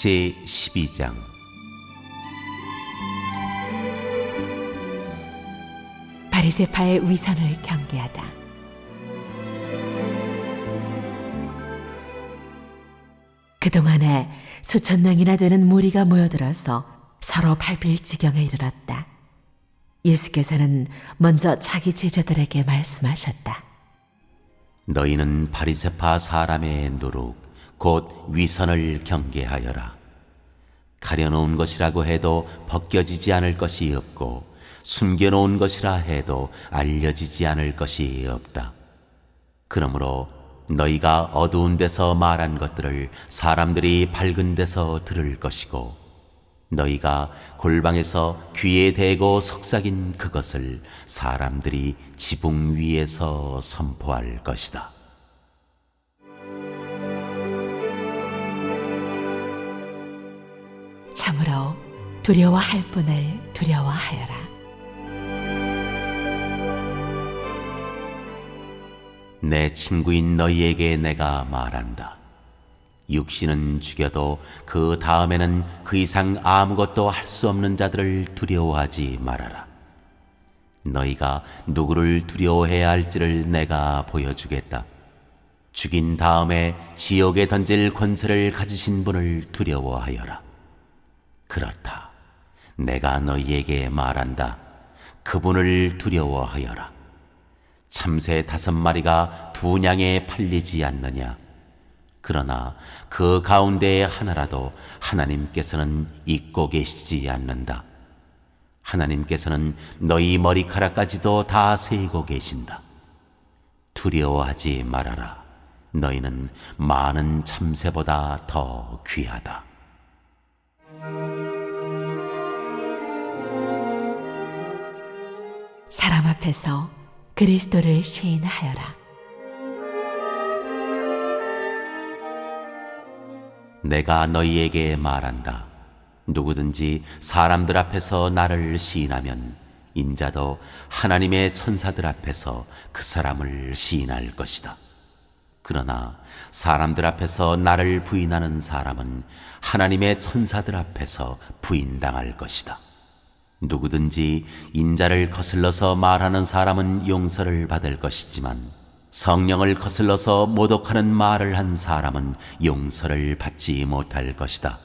제12장. 바리새파의 위선을 경계하다. 그동안에 수천 명이나 되는 무리가 모여들어서 서로 밟힐 지경에 이르렀다. 예수께서는 먼저 자기 제자들에게 말씀하셨다. 너희는 바리새파 사람의 노룩 곧 위선을 경계하여라. 가려놓은 것이라고 해도 벗겨지지 않을 것이 없고 숨겨놓은 것이라 해도 알려지지 않을 것이 없다. 그러므로 너희가 어두운 데서 말한 것들을 사람들이 밝은 데서 들을 것이고, 너희가 골방에서 귀에 대고 속삭인 그것을 사람들이 지붕 위에서 선포할 것이다. 참으로 두려워할 분을 두려워하여라. 내 친구인 너희에게 내가 말한다. 육신은 죽여도 그 다음에는 그 이상 아무것도 할 수 없는 자들을 두려워하지 말아라. 너희가 누구를 두려워해야 할지를 내가 보여주겠다. 죽인 다음에 지옥에 던질 권세를 가지신 분을 두려워하여라. 그렇다. 내가 너희에게 말한다. 그분을 두려워하여라. 참새 5마리가 2냥에 팔리지 않느냐? 그러나 그 가운데에 하나라도 하나님께서는 잊고 계시지 않는다. 하나님께서는 너희 머리카락까지도 다 세고 계신다. 두려워하지 말아라. 너희는 많은 참새보다 더 귀하다. 사람 앞에서 그리스도를 시인하여라. 내가 너희에게 말한다. 누구든지 사람들 앞에서 나를 시인하면 인자도 하나님의 천사들 앞에서 그 사람을 시인할 것이다. 그러나 사람들 앞에서 나를 부인하는 사람은 하나님의 천사들 앞에서 부인당할 것이다. 누구든지 인자를 거슬러서 말하는 사람은 용서를 받을 것이지만 성령을 거슬러서 모독하는 말을 한 사람은 용서를 받지 못할 것이다.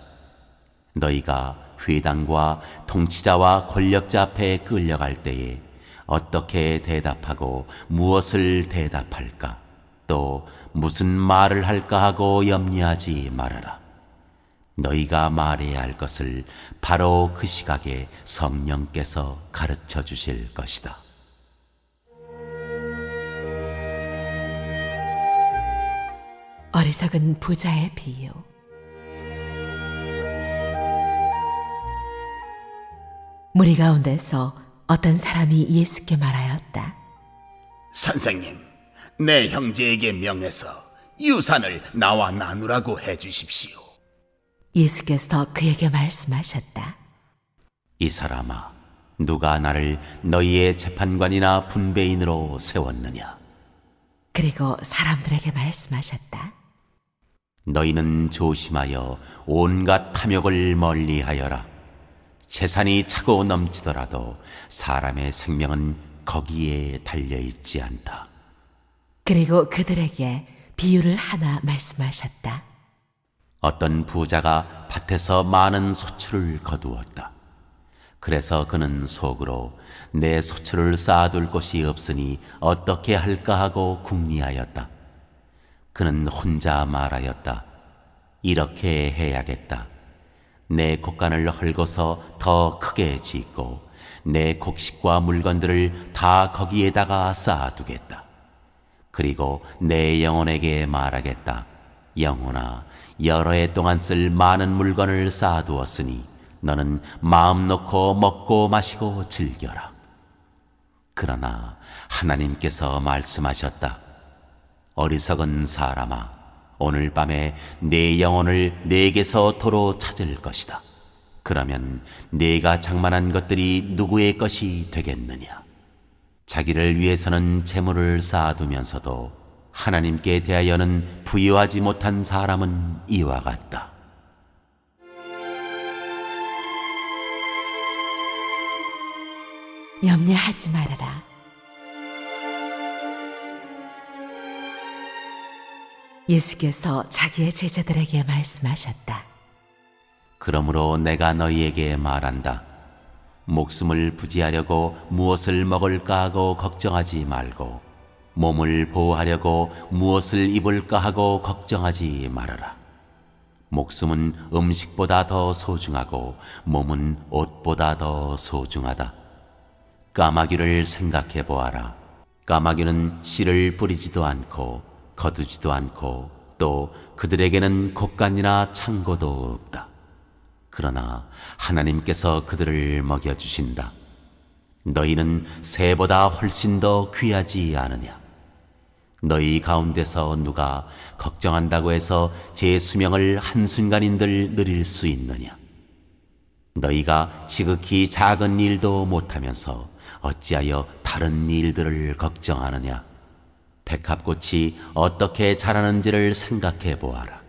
너희가 회당과 통치자와 권력자 앞에 끌려갈 때에 어떻게 대답하고 무엇을 대답할까? 또 무슨 말을 할까 하고 염려하지 말아라. 너희가 말해야 할 것을 바로 그 시각에 성령께서 가르쳐 주실 것이다. 어리석은 부자의 비유. 무리 가운데서 어떤 사람이 예수께 말하였다. 선생님, 내 형제에게 명해서 유산을 나와 나누라고 해주십시오. 예수께서 그에게 말씀하셨다. 이 사람아, 누가 나를 너희의 재판관이나 분배인으로 세웠느냐? 그리고 사람들에게 말씀하셨다. 너희는 조심하여 온갖 탐욕을 멀리하여라. 재산이 차고 넘치더라도 사람의 생명은 거기에 달려있지 않다. 그리고 그들에게 비유를 하나 말씀하셨다. 어떤 부자가 밭에서 많은 소출을 거두었다. 그래서 그는 속으로 내 소출을 쌓아둘 곳이 없으니 어떻게 할까 하고 궁리하였다. 그는 혼자 말하였다. 이렇게 해야겠다. 내 곡간을 헐고서 더 크게 짓고 내 곡식과 물건들을 다 거기에다가 쌓아두겠다. 그리고 내 영혼에게 말하겠다. 영혼아, 여러 해 동안 쓸 많은 물건을 쌓아두었으니 너는 마음 놓고 먹고 마시고 즐겨라. 그러나 하나님께서 말씀하셨다. 어리석은 사람아, 오늘 밤에 내 영혼을 내게서 도로 찾을 것이다. 그러면 네가 장만한 것들이 누구의 것이 되겠느냐? 자기를 위해서는 재물을 쌓아두면서도 하나님께 대하여는 부유하지 못한 사람은 이와 같다. 염려하지 말아라. 예수께서 자기의 제자들에게 말씀하셨다. 그러므로 내가 너희에게 말한다. 목숨을 부지하려고 무엇을 먹을까 하고 걱정하지 말고 몸을 보호하려고 무엇을 입을까 하고 걱정하지 말아라. 목숨은 음식보다 더 소중하고 몸은 옷보다 더 소중하다. 까마귀를 생각해 보아라. 까마귀는 씨를 뿌리지도 않고 거두지도 않고 또 그들에게는 곡간이나 창고도 없다. 그러나 하나님께서 그들을 먹여주신다. 너희는 새보다 훨씬 더 귀하지 않으냐? 너희 가운데서 누가 걱정한다고 해서 제 수명을 한순간인들 누릴 수 있느냐? 너희가 지극히 작은 일도 못하면서 어찌하여 다른 일들을 걱정하느냐? 백합꽃이 어떻게 자라는지를 생각해 보아라.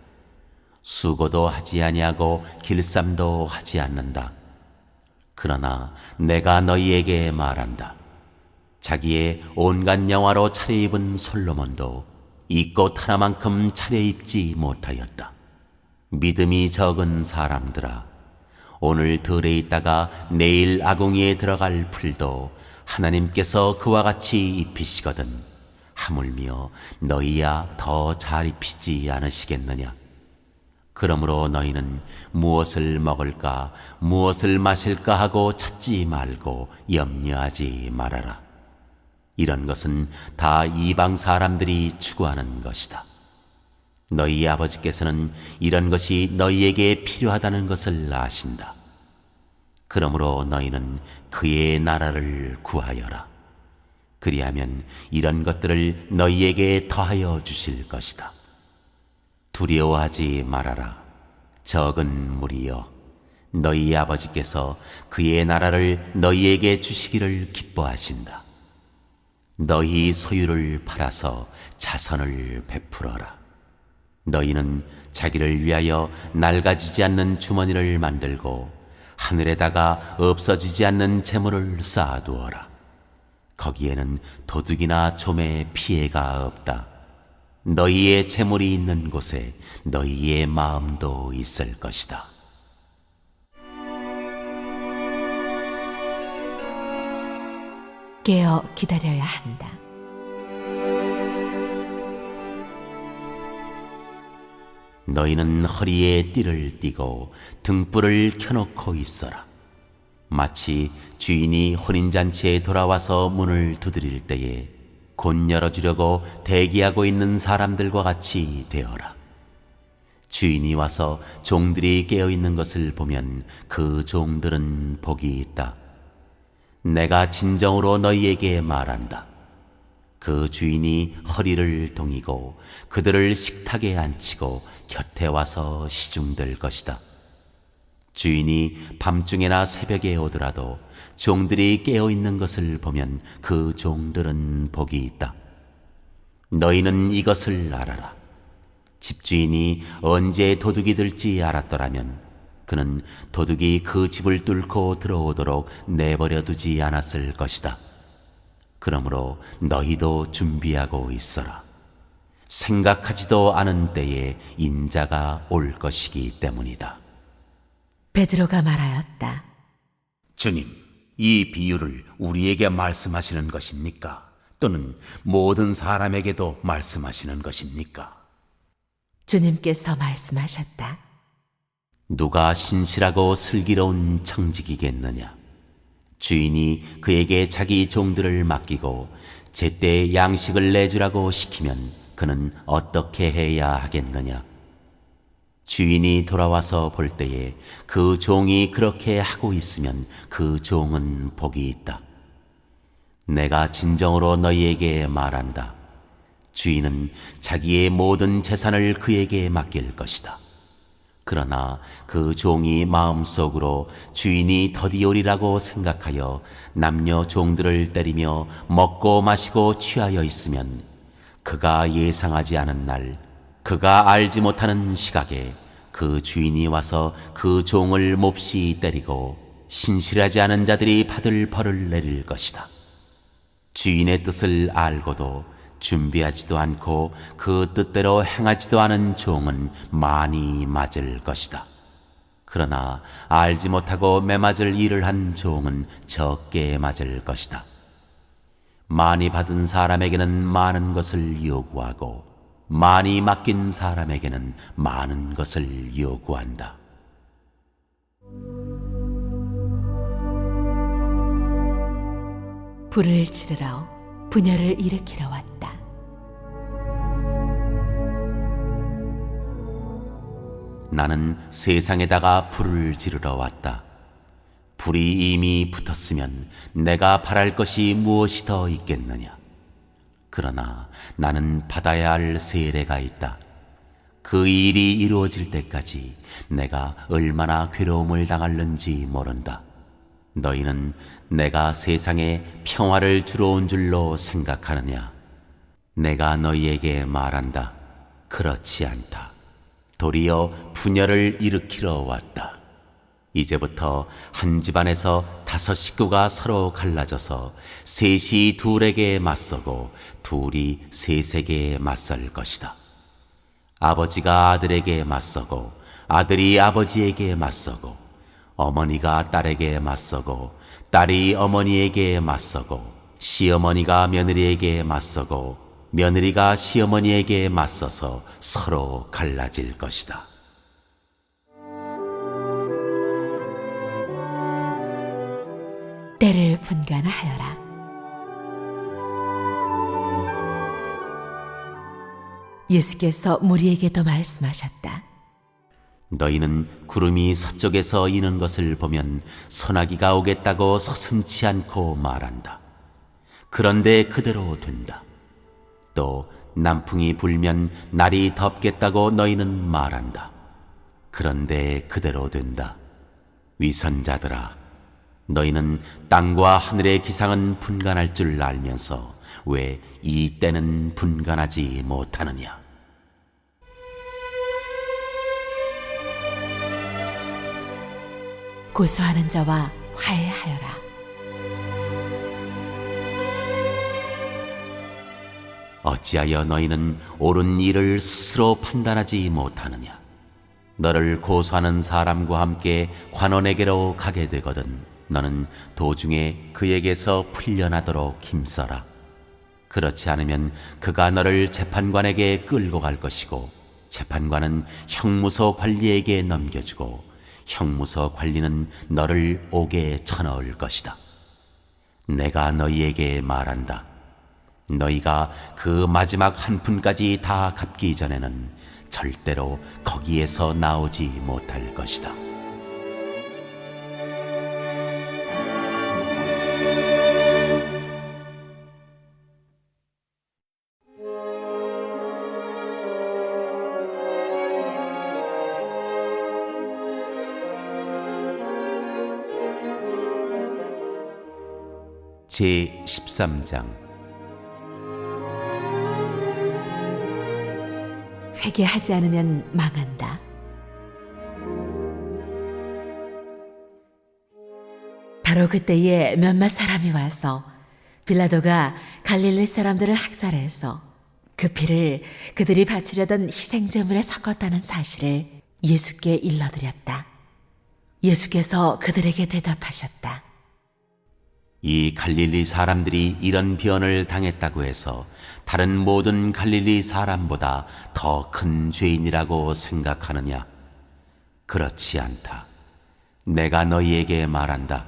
수고도 하지 아니하고 길쌈도 하지 않는다. 그러나 내가 너희에게 말한다. 자기의 온갖 영화로 차려입은 솔로몬도 이 꽃 하나만큼 차려입지 못하였다. 믿음이 적은 사람들아, 오늘 들에 있다가 내일 아궁이에 들어갈 풀도 하나님께서 그와 같이 입히시거든 하물며 너희야 더 잘 입히지 않으시겠느냐? 그러므로 너희는 무엇을 먹을까 무엇을 마실까 하고 찾지 말고 염려하지 말아라. 이런 것은 다 이방 사람들이 추구하는 것이다. 너희 아버지께서는 이런 것이 너희에게 필요하다는 것을 아신다. 그러므로 너희는 그의 나라를 구하여라. 그리하면 이런 것들을 너희에게 더하여 주실 것이다. 두려워하지 말아라. 적은 무리여, 너희 아버지께서 그의 나라를 너희에게 주시기를 기뻐하신다. 너희 소유를 팔아서 자선을 베풀어라. 너희는 자기를 위하여 낡아지지 않는 주머니를 만들고 하늘에다가 없어지지 않는 재물을 쌓아두어라. 거기에는 도둑이나 좀의 피해가 없다. 너희의 재물이 있는 곳에 너희의 마음도 있을 것이다. 깨어 기다려야 한다. 너희는 허리에 띠를 띠고 등불을 켜놓고 있어라. 마치 주인이 혼인잔치에 돌아와서 문을 두드릴 때에 곧 열어주려고 대기하고 있는 사람들과 같이 되어라. 주인이 와서 종들이 깨어있는 것을 보면 그 종들은 복이 있다. 내가 진정으로 너희에게 말한다. 그 주인이 허리를 동이고 그들을 식탁에 앉히고 곁에 와서 시중될 것이다. 주인이 밤중에나 새벽에 오더라도 종들이 깨어있는 것을 보면 그 종들은 복이 있다. 너희는 이것을 알아라. 집주인이 언제 도둑이 들지 알았더라면 그는 도둑이 그 집을 뚫고 들어오도록 내버려 두지 않았을 것이다. 그러므로 너희도 준비하고 있어라. 생각하지도 않은 때에 인자가 올 것이기 때문이다. 베드로가 말하였다. 주님, 이 비유를 우리에게 말씀하시는 것입니까? 또는 모든 사람에게도 말씀하시는 것입니까? 주님께서 말씀하셨다. 누가 신실하고 슬기로운 청직이겠느냐? 주인이 그에게 자기 종들을 맡기고 제때 양식을 내주라고 시키면 그는 어떻게 해야 하겠느냐? 주인이 돌아와서 볼 때에 그 종이 그렇게 하고 있으면 그 종은 복이 있다. 내가 진정으로 너희에게 말한다. 주인은 자기의 모든 재산을 그에게 맡길 것이다. 그러나 그 종이 마음속으로 주인이 더디오리라고 생각하여 남녀 종들을 때리며 먹고 마시고 취하여 있으면 그가 예상하지 않은 날, 그가 알지 못하는 시각에 그 주인이 와서 그 종을 몹시 때리고 신실하지 않은 자들이 받을 벌을 내릴 것이다. 주인의 뜻을 알고도 준비하지도 않고 그 뜻대로 행하지도 않은 종은 많이 맞을 것이다. 그러나 알지 못하고 매맞을 일을 한 종은 적게 맞을 것이다. 많이 받은 사람에게는 많은 것을 요구하고 많이 맡긴 사람에게는 많은 것을 요구한다. 불을 지르러 분열을 일으키러 왔다. 나는 세상에다가 불을 지르러 왔다. 불이 이미 붙었으면 내가 바랄 것이 무엇이 더 있겠느냐. 그러나 나는 받아야 할 세례가 있다. 그 일이 이루어질 때까지 내가 얼마나 괴로움을 당할는지 모른다. 너희는 내가 세상에 평화를 주러 온 줄로 생각하느냐? 내가 너희에게 말한다. 그렇지 않다. 도리어 분열을 일으키러 왔다. 이제부터 한 집안에서 5 식구가 서로 갈라져서 셋이 둘에게 맞서고 둘이 셋에게 맞설 것이다. 아버지가 아들에게 맞서고 아들이 아버지에게 맞서고 어머니가 딸에게 맞서고 딸이 어머니에게 맞서고 시어머니가 며느리에게 맞서고 며느리가 시어머니에게 맞서서 서로 갈라질 것이다. 때를 분간하여라. 예수께서 무리에게도 말씀하셨다. 너희는 구름이 서쪽에서 이는 것을 보면 소나기가 오겠다고 서슴지 않고 말한다. 그런데 그대로 된다. 또 남풍이 불면 날이 덥겠다고 너희는 말한다. 그런데 그대로 된다. 위선자들아, 너희는 땅과 하늘의 기상은 분간할 줄 알면서 왜 이 때는 분간하지 못하느냐? 고소하는 자와 화해하여라. 어찌하여 너희는 옳은 일을 스스로 판단하지 못하느냐? 너를 고소하는 사람과 함께 관원에게로 가게 되거든 너는 도중에 그에게서 풀려나도록 힘써라. 그렇지 않으면 그가 너를 재판관에게 끌고 갈 것이고 재판관은 형무소 관리에게 넘겨주고 형무소 관리는 너를 옥에 쳐넣을 것이다. 내가 너희에게 말한다. 너희가 그 마지막 한 푼까지 다 갚기 전에는 절대로 거기에서 나오지 못할 것이다. 제 13장 회개하지 않으면 망한다. 바로 그때에 몇몇 사람이 와서 빌라도가 갈릴리 사람들을 학살해서 그 피를 그들이 바치려던 희생제물에 섞었다는 사실을 예수께 일러드렸다. 예수께서 그들에게 대답하셨다. 이 갈릴리 사람들이 이런 변을 당했다고 해서 다른 모든 갈릴리 사람보다 더 큰 죄인이라고 생각하느냐? 그렇지 않다. 내가 너희에게 말한다.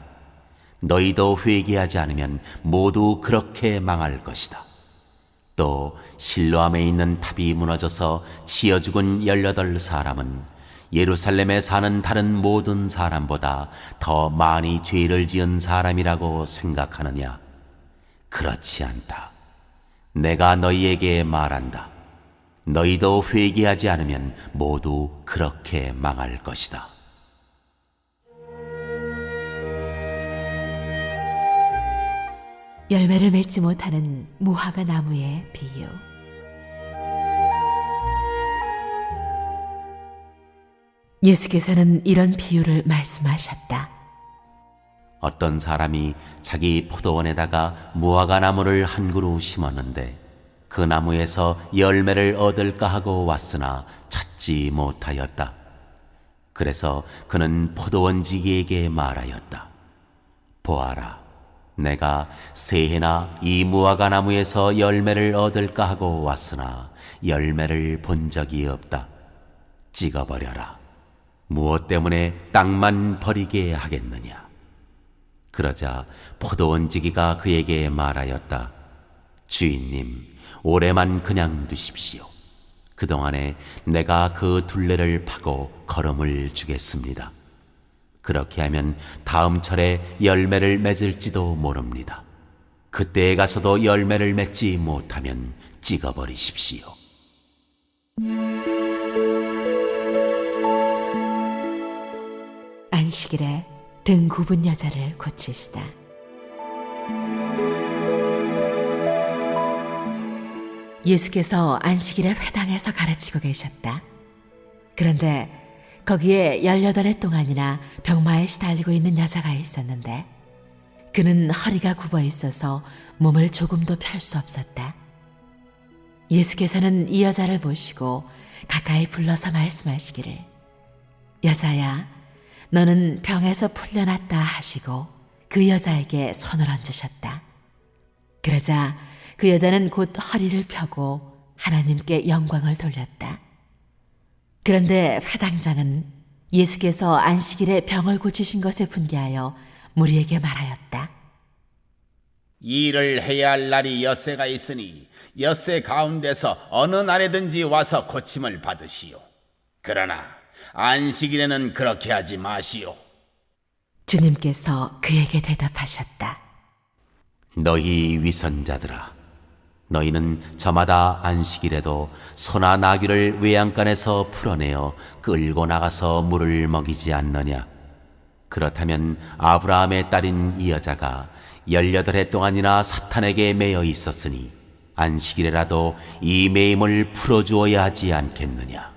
너희도 회개하지 않으면 모두 그렇게 망할 것이다. 또 실로암에 있는 탑이 무너져서 치여 죽은 18사람은 예루살렘에 사는 다른 모든 사람보다 더 많이 죄를 지은 사람이라고 생각하느냐? 그렇지 않다. 내가 너희에게 말한다. 너희도 회개하지 않으면 모두 그렇게 망할 것이다. 열매를 맺지 못하는 무화과 나무의 비유. 예수께서는 이런 비유를 말씀하셨다. 어떤 사람이 자기 포도원에다가 무화과 나무를 한 그루 심었는데 그 나무에서 열매를 얻을까 하고 왔으나 찾지 못하였다. 그래서 그는 포도원지기에게 말하였다. 보아라, 내가 새해나 이 무화과 나무에서 열매를 얻을까 하고 왔으나 열매를 본 적이 없다. 찍어버려라. 무엇 때문에 땅만 버리게 하겠느냐? 그러자 포도원지기가 그에게 말하였다. 주인님, 올해만 그냥 두십시오. 그동안에 내가 그 둘레를 파고 거름을 주겠습니다. 그렇게 하면 다음 철에 열매를 맺을지도 모릅니다. 그때에 가서도 열매를 맺지 못하면 찍어버리십시오. 안식일에 등 굽은 여자를 고치시다. 예수께서 안식일에 회당에서 가르치고 계셨다. 그런데 거기에 18해 동안이나 병마에 시달리고 있는 여자가 있었는데 그는 허리가 굽어 있어서 몸을 조금도 펼 수 없었다. 예수께서는 이 여자를 보시고 가까이 불러서 말씀하시기를, 여자야, 너는 병에서 풀려났다 하시고 그 여자에게 손을 얹으셨다. 그러자 그 여자는 곧 허리를 펴고 하나님께 영광을 돌렸다. 그런데 회당장은 예수께서 안식일에 병을 고치신 것에 분개하여 무리에게 말하였다. 이 일을 해야 할 날이 엿새가 있으니 엿새 가운데서 어느 날에든지 와서 고침을 받으시오. 그러나 안식일에는 그렇게 하지 마시오. 주님께서 그에게 대답하셨다. 너희 위선자들아, 너희는 저마다 안식일에도 소나 나귀를 외양간에서 풀어내어 끌고 나가서 물을 먹이지 않느냐? 그렇다면 아브라함의 딸인 이 여자가 18해 동안이나 사탄에게 매여 있었으니 안식일에라도 이 매임을 풀어주어야 하지 않겠느냐?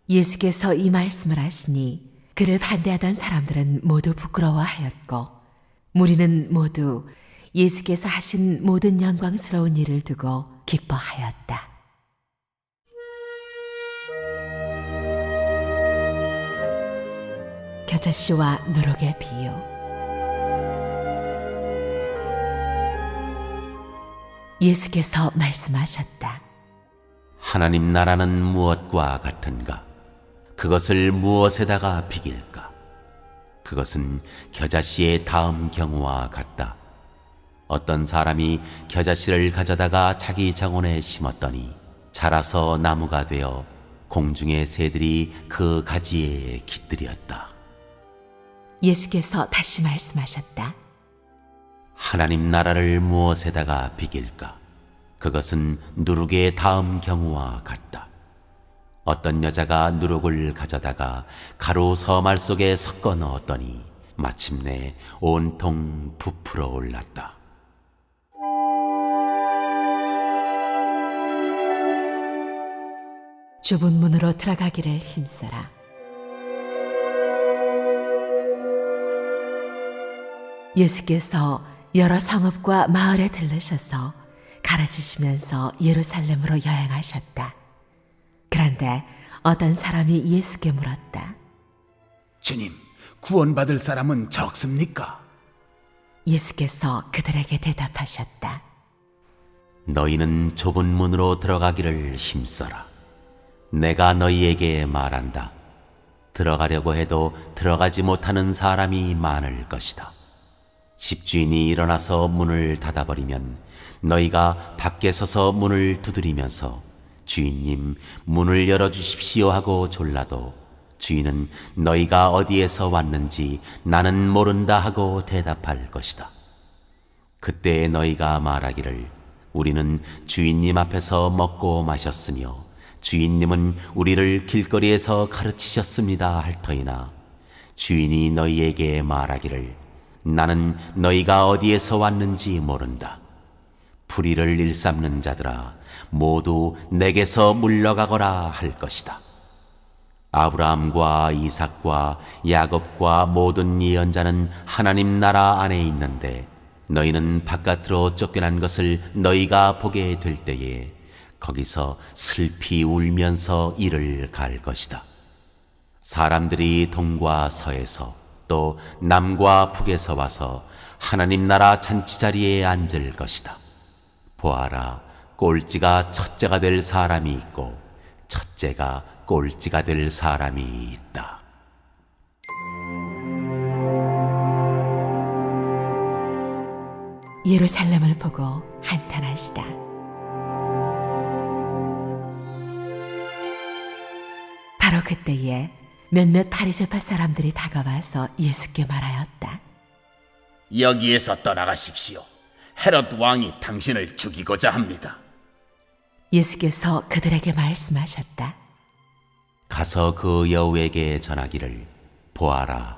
예수께서 이 말씀을 하시니 그를 반대하던 사람들은 모두 부끄러워하였고 무리는 모두 예수께서 하신 모든 영광스러운 일을 두고 기뻐하였다. 겨자씨와 누룩의 비유. 예수께서 말씀하셨다. 하나님 나라는 무엇과 같은가? 그것을 무엇에다가 비길까? 그것은 겨자씨의 다음 경우와 같다. 어떤 사람이 겨자씨를 가져다가 자기 정원에 심었더니 자라서 나무가 되어 공중의 새들이 그 가지에 깃들였다. 예수께서 다시 말씀하셨다. 하나님 나라를 무엇에다가 비길까? 그것은 누룩의 다음 경우와 같다. 어떤 여자가 누룩을 가져다가 가루 서말 속에 섞어 넣었더니 마침내 온통 부풀어 올랐다. 좁은 문으로 들어가기를 힘써라. 예수께서 여러 성읍과 마을에 들르셔서 가르치시면서 예루살렘으로 여행하셨다. 그런데 어떤 사람이 예수께 물었다. 주님, 구원받을 사람은 적습니까? 예수께서 그들에게 대답하셨다. 너희는 좁은 문으로 들어가기를 힘써라. 내가 너희에게 말한다. 들어가려고 해도 들어가지 못하는 사람이 많을 것이다. 집주인이 일어나서 문을 닫아버리면 너희가 밖에 서서 문을 두드리면서 주인님, 문을 열어주십시오 하고 졸라도 주인은 너희가 어디에서 왔는지 나는 모른다 하고 대답할 것이다. 그때 너희가 말하기를 우리는 주인님 앞에서 먹고 마셨으며 주인님은 우리를 길거리에서 가르치셨습니다 할 터이나 주인이 너희에게 말하기를 나는 너희가 어디에서 왔는지 모른다. 불의를 일삼는 자들아 모두 내게서 물러가거라 할 것이다. 아브라함과 이삭과 야곱과 모든 예언자는 하나님 나라 안에 있는데 너희는 바깥으로 쫓겨난 것을 너희가 보게 될 때에 거기서 슬피 울면서 이를 갈 것이다. 사람들이 동과 서에서 또 남과 북에서 와서 하나님 나라 잔치 자리에 앉을 것이다. 보아라, 꼴찌가 첫째가 될 사람이 있고 첫째가 꼴찌가 될 사람이 있다. 예루살렘을 보고 한탄하시다. 바로 그때에 몇몇 바리새파 사람들이 다가와서 예수께 말하였다. 여기에서 떠나가십시오. 헤롯 왕이 당신을 죽이고자 합니다. 예수께서 그들에게 말씀하셨다. 가서 그 여우에게 전하기를 보아라,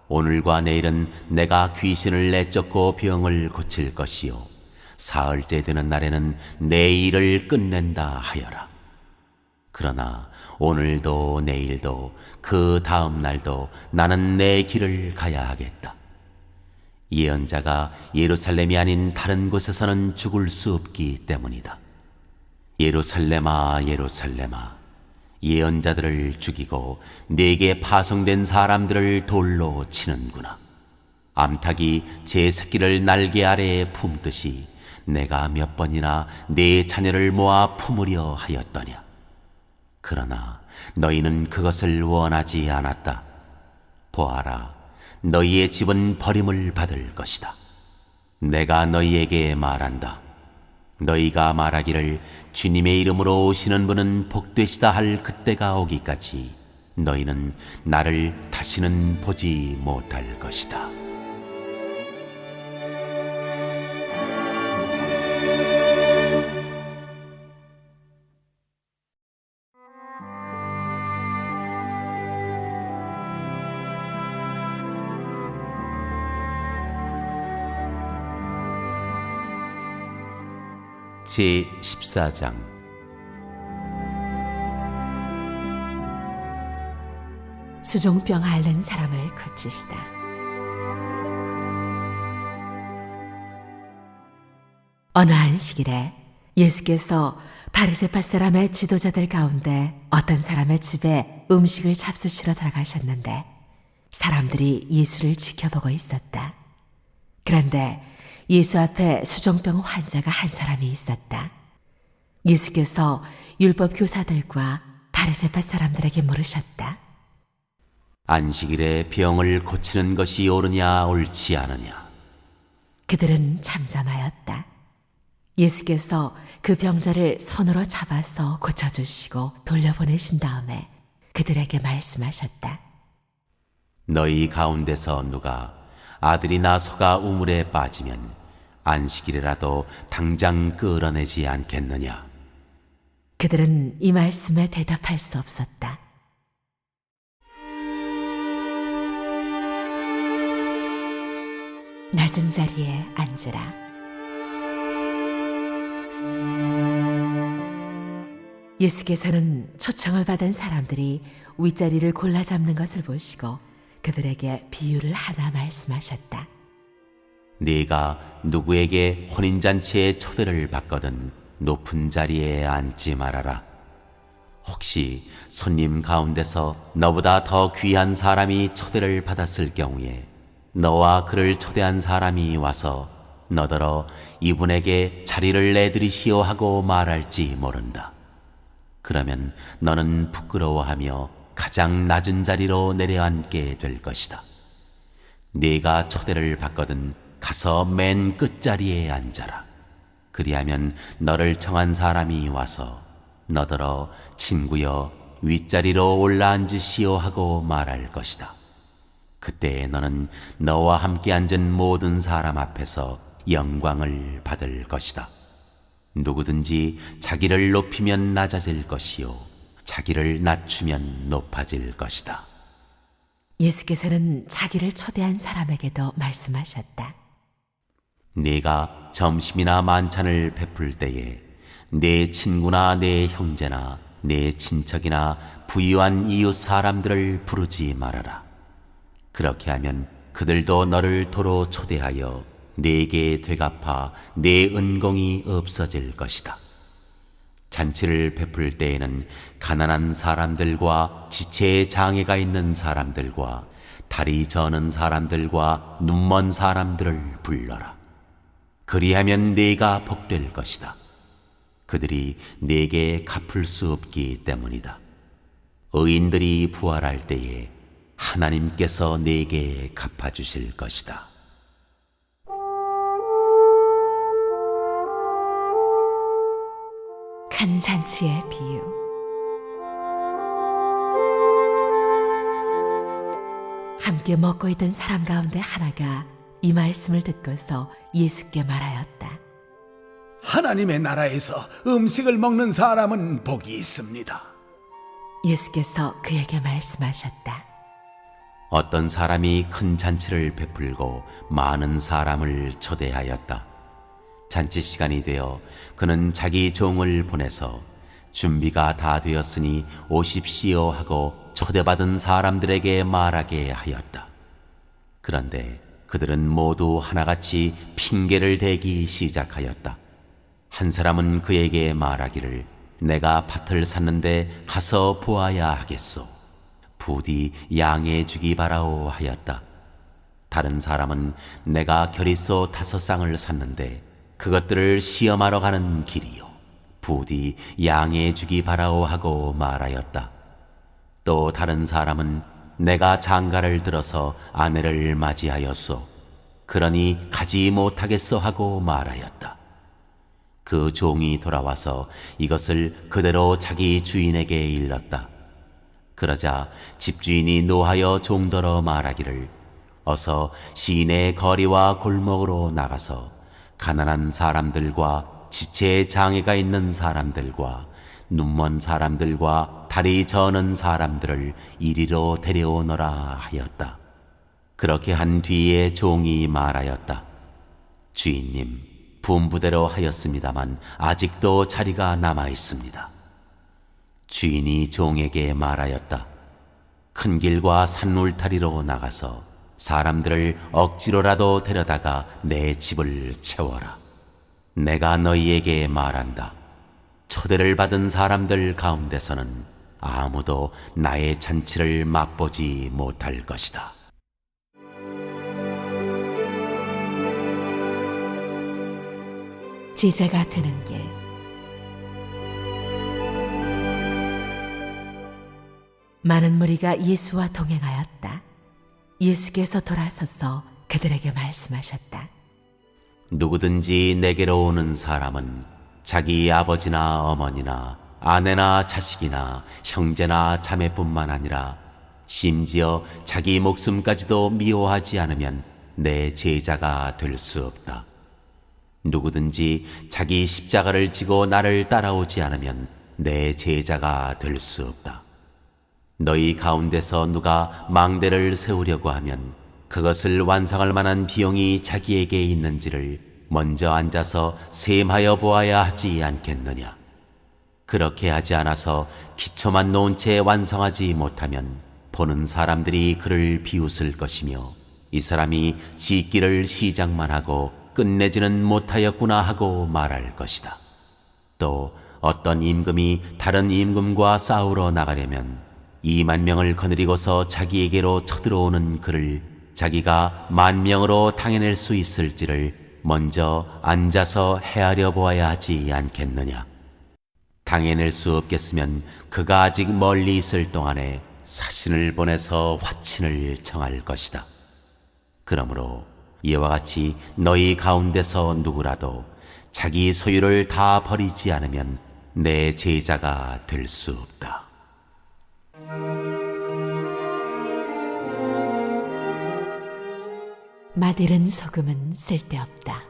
오늘과 내일은 내가 귀신을 내쫓고 병을 고칠 것이요 사흘째 되는 날에는 내 일을 끝낸다 하여라. 그러나 오늘도 내일도 그 다음 날도 나는 내 길을 가야 하겠다. 예언자가 예루살렘이 아닌 다른 곳에서는 죽을 수 없기 때문이다. 예루살렘아, 예루살렘아, 예언자들을 죽이고 네게 파송된 사람들을 돌로 치는구나. 암탉이 제 새끼를 날개 아래에 품듯이 내가 몇 번이나 네 자녀를 모아 품으려 하였더냐. 그러나 너희는 그것을 원하지 않았다. 보아라, 너희의 집은 버림을 받을 것이다. 내가 너희에게 말한다. 너희가 말하기를 주님의 이름으로 오시는 분은 복되시다 할 그때가 오기까지 너희는 나를 다시는 보지 못할 것이다. 제14장 수종병 앓는 사람을 고치시다. 어느 안식일에 예수께서 바리새파 사람의 지도자들 가운데 어떤 사람의 집에 음식을 잡수시러 들어가셨는데 사람들이 예수를 지켜보고 있었다. 그런데 예수 앞에 수종병 환자가 한 사람이 있었다. 예수께서 율법 교사들과 바리새파 사람들에게 물으셨다. 안식일에 병을 고치는 것이 옳으냐 옳지 않으냐. 그들은 잠잠하였다. 예수께서 그 병자를 손으로 잡아서 고쳐주시고 돌려보내신 다음에 그들에게 말씀하셨다. 너희 가운데서 누가 아들이나 소가 우물에 빠지면 안식일이라도 당장 끌어내지 않겠느냐. 그들은 이 말씀에 대답할 수 없었다. 낮은 자리에 앉으라. 예수께서는 초청을 받은 사람들이 윗자리를 골라 잡는 것을 보시고 그들에게 비유를 하나 말씀하셨다. 네가 누구에게 혼인잔치에 초대를 받거든 높은 자리에 앉지 말아라. 혹시 손님 가운데서 너보다 더 귀한 사람이 초대를 받았을 경우에 너와 그를 초대한 사람이 와서 너더러 이분에게 자리를 내드리시오 하고 말할지 모른다. 그러면 너는 부끄러워하며 가장 낮은 자리로 내려앉게 될 것이다. 네가 초대를 받거든 가서 맨 끝자리에 앉아라. 그리하면 너를 청한 사람이 와서 너더러 친구여 윗자리로 올라앉으시오 하고 말할 것이다. 그때 너는 너와 함께 앉은 모든 사람 앞에서 영광을 받을 것이다. 누구든지 자기를 높이면 낮아질 것이요 자기를 낮추면 높아질 것이다. 예수께서는 자기를 초대한 사람에게도 말씀하셨다. 네가 점심이나 만찬을 베풀 때에 내 친구나 내 형제나 내 친척이나 부유한 이웃 사람들을 부르지 말아라. 그렇게 하면 그들도 너를 도로 초대하여 네게 되갚아 네 은공이 없어질 것이다. 잔치를 베풀 때에는 가난한 사람들과 지체에 장애가 있는 사람들과 다리 저는 사람들과 눈먼 사람들을 불러라. 그리하면 네가 복될 것이다. 그들이 네게 갚을 수 없기 때문이다. 의인들이 부활할 때에 하나님께서 네게 갚아주실 것이다. 큰 잔치의 비유. 함께 먹고 있던 사람 가운데 하나가 이 말씀을 듣고서 예수께 말하였다. 하나님의 나라에서 음식을 먹는 사람은 복이 있습니다. 예수께서 그에게 말씀하셨다. 어떤 사람이 큰 잔치를 베풀고 많은 사람을 초대하였다. 잔치 시간이 되어 그는 자기 종을 보내서 준비가 다 되었으니 오십시오 하고 초대받은 사람들에게 말하게 하였다. 그런데 그들은 모두 하나같이 핑계를 대기 시작하였다. 한 사람은 그에게 말하기를 내가 밭을 샀는데 가서 보아야 하겠소. 부디 양해 주기 바라오 하였다. 다른 사람은 내가 결의소 5쌍을 샀는데 그것들을 시험하러 가는 길이요. 부디 양해 주기 바라오 하고 말하였다. 또 다른 사람은 내가 장가를 들어서 아내를 맞이하였소. 그러니 가지 못하겠소 하고 말하였다. 그 종이 돌아와서 이것을 그대로 자기 주인에게 일렀다. 그러자 집주인이 노하여 종더러 말하기를 어서 시내 거리와 골목으로 나가서 가난한 사람들과 지체에 장애가 있는 사람들과 눈먼 사람들과 다리 저는 사람들을 이리로 데려오너라 하였다. 그렇게 한 뒤에 종이 말하였다. 주인님, 분부대로 하였습니다만 아직도 자리가 남아 있습니다. 주인이 종에게 말하였다. 큰 길과 산울타리로 나가서 사람들을 억지로라도 데려다가 내 집을 채워라. 내가 너희에게 말한다. 초대를 받은 사람들 가운데서는 아무도 나의 잔치를 맛보지 못할 것이다. 제자가 되는 길. 많은 무리가 예수와 동행하였다. 예수께서 돌아서서 그들에게 말씀하셨다. 누구든지 내게로 오는 사람은 자기 아버지나 어머니나 아내나 자식이나 형제나 자매뿐만 아니라 심지어 자기 목숨까지도 미워하지 않으면 내 제자가 될 수 없다. 누구든지 자기 십자가를 지고 나를 따라오지 않으면 내 제자가 될 수 없다. 너희 가운데서 누가 망대를 세우려고 하면 그것을 완성할 만한 비용이 자기에게 있는지를 먼저 앉아서 셈하여 보아야 하지 않겠느냐. 그렇게 하지 않아서 기초만 놓은 채 완성하지 못하면 보는 사람들이 그를 비웃을 것이며 이 사람이 짓기를 시작만 하고 끝내지는 못하였구나 하고 말할 것이다. 또 어떤 임금이 다른 임금과 싸우러 나가려면 2만 명을 거느리고서 자기에게로 쳐들어오는 그를 자기가 10,000명으로 당해낼 수 있을지를 먼저 앉아서 헤아려 보아야 하지 않겠느냐. 당해낼 수 없겠으면 그가 아직 멀리 있을 동안에 사신을 보내서 화친을 청할 것이다. 그러므로 이와 같이 너희 가운데서 누구라도 자기 소유를 다 버리지 않으면 내 제자가 될 수 없다. 맛있는 소금은 쓸데없다.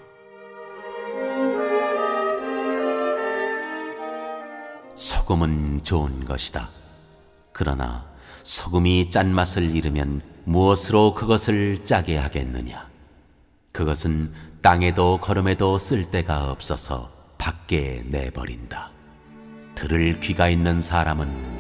소금은 좋은 것이다. 그러나 소금이 짠맛을 잃으면 무엇으로 그것을 짜게 하겠느냐. 그것은 땅에도 거름에도 쓸데가 없어서 밖에 내버린다. 들을 귀가 있는 사람은